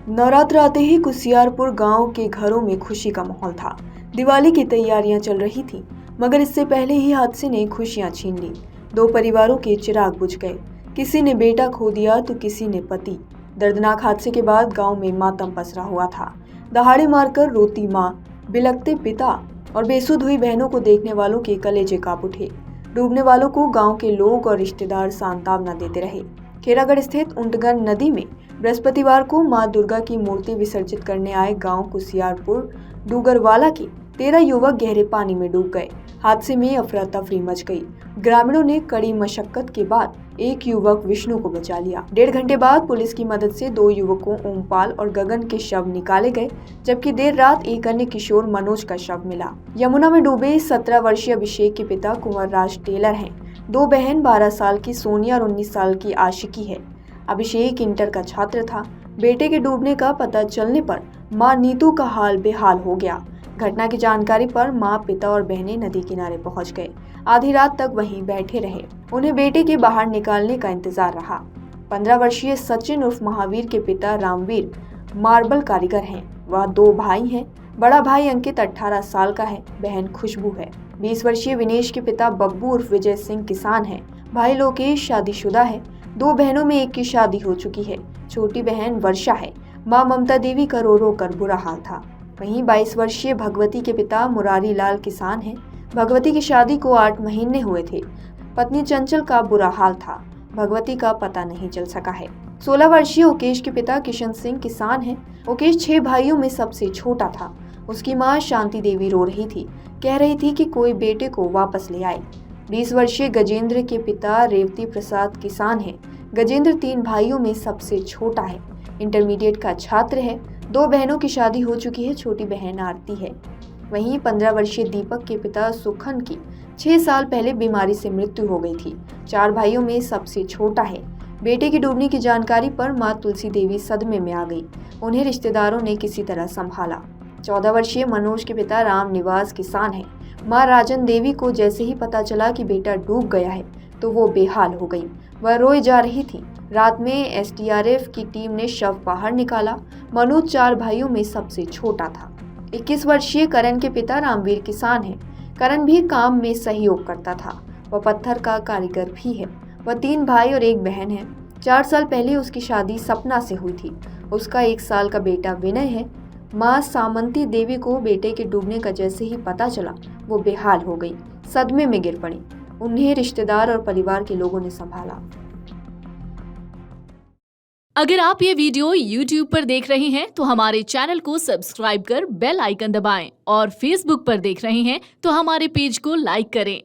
नवरात्र आते ही कुसियारपुर गांव के घरों में खुशी का माहौल था। दिवाली की तैयारियां चल रही थी, मगर इससे पहले ही हादसे ने खुशियां छीन ली। दो परिवारों के चिराग बुझ गए। किसी ने बेटा खो दिया तो किसी ने पति। दर्दनाक हादसे के बाद गांव में मातम पसरा हुआ था। दहाड़े मारकर रोती मां, बिलखते पिता और बेसुध हुई बहनों को देखने वालों के कलेजे कांप उठे। डूबने वालों को गांव के लोग और रिश्तेदार सांत्वना देते रहे। खेरागढ़ स्थित ऊंटगन नदी में बृहस्पतिवार को मां दुर्गा की मूर्ति विसर्जित करने आए गांव कुसियारपुर डूगरवाला के 13 युवक गहरे पानी में डूब गए। हादसे में अफरा तफरी मच गई। ग्रामीणों ने कड़ी मशक्कत के बाद एक युवक विष्णु को बचा लिया। 1.5 घंटे बाद पुलिस की मदद से 2 युवकों ओमपाल और गगन के शव निकाले गए, जबकि देर रात एक अन्य किशोर मनोज का शव मिला। यमुना में डूबे 17 वर्षीय अभिषेक के पिता कुंवर राज टेलर हैं। 2 बहन 12 साल की सोनिया और 19 साल की आशिकी है। अभिषेक इंटर का छात्र था। बेटे के डूबने का पता चलने पर मां नीतू का हाल बेहाल हो गया। घटना की जानकारी पर मां, पिता और बहनें नदी किनारे पहुंच गए। आधी रात तक वहीं बैठे रहे। उन्हें बेटे के बाहर निकालने का इंतजार रहा। 15 वर्षीय सचिन उर्फ महावीर के पिता रामवीर मार्बल कारीगर हैं। वह 2 भाई हैं। बड़ा भाई अंकित 18 साल का है, बहन खुशबू है। 20 वर्षीय विनेश के पिता बब्बू उर्फ विजय सिंह किसान हैं। भाई लोकेश शादीशुदा है। 2 बहनों में एक की शादी हो चुकी है। छोटी बहन वर्षा है। मां ममता देवी का रो रो कर बुरा हाल था। वहीं 22 वर्षीय भगवती के पिता मुरारी लाल किसान हैं। भगवती की शादी को 8 महीने हुए थे। पत्नी चंचल का बुरा हाल था। भगवती का पता नहीं चल सका है। 16 वर्षीय ओकेश के पिता किशन सिंह किसान हैं। ओकेश 6 भाइयों में सबसे छोटा था। उसकी मां शांति देवी रो रही थी, कह रही थी कि कोई बेटे को वापस ले आए। 20 वर्षीय गजेंद्र के पिता रेवती प्रसाद किसान हैं। गजेंद्र 3 भाइयों में सबसे छोटा है। इंटरमीडिएट का छात्र है। 2 बहनों की शादी हो चुकी है। छोटी बहन आरती है। वहीं 15 वर्षीय दीपक के पिता सुखन की 6 साल पहले बीमारी से मृत्यु हो गई थी। 4 भाइयों में सबसे छोटा है। बेटे की डूबने की जानकारी पर मां तुलसी देवी सदमे में आ गई। उन्हें रिश्तेदारों ने किसी तरह संभाला। 14 वर्षीय मनोज के पिता राम निवास किसान हैं। मां राजन देवी को जैसे ही पता चला कि बेटा डूब गया है तो वो बेहाल हो गई। वह रोई जा रही थी। रात में एसडीआरएफ की टीम ने शव बाहर निकाला। मनोज 4 भाइयों में सबसे छोटा था। 21 वर्षीय करण के पिता रामवीर किसान हैं। करण भी काम में सहयोग करता था। वह पत्थर का कारीगर भी है। वह 3 भाई और 1 बहन है। 4 साल पहले उसकी शादी सपना से हुई थी। उसका 1 साल का बेटा विनय है। मां सामंती देवी को बेटे के डूबने का जैसे ही पता चला वो बेहाल हो गई, सदमे में गिर पड़ी। उन्हें रिश्तेदार और परिवार के लोगों ने संभाला। अगर आप ये वीडियो YouTube पर देख रहे हैं तो हमारे चैनल को सब्सक्राइब कर बेल आइकन दबाएं और Facebook पर देख रहे हैं तो हमारे पेज को लाइक करें।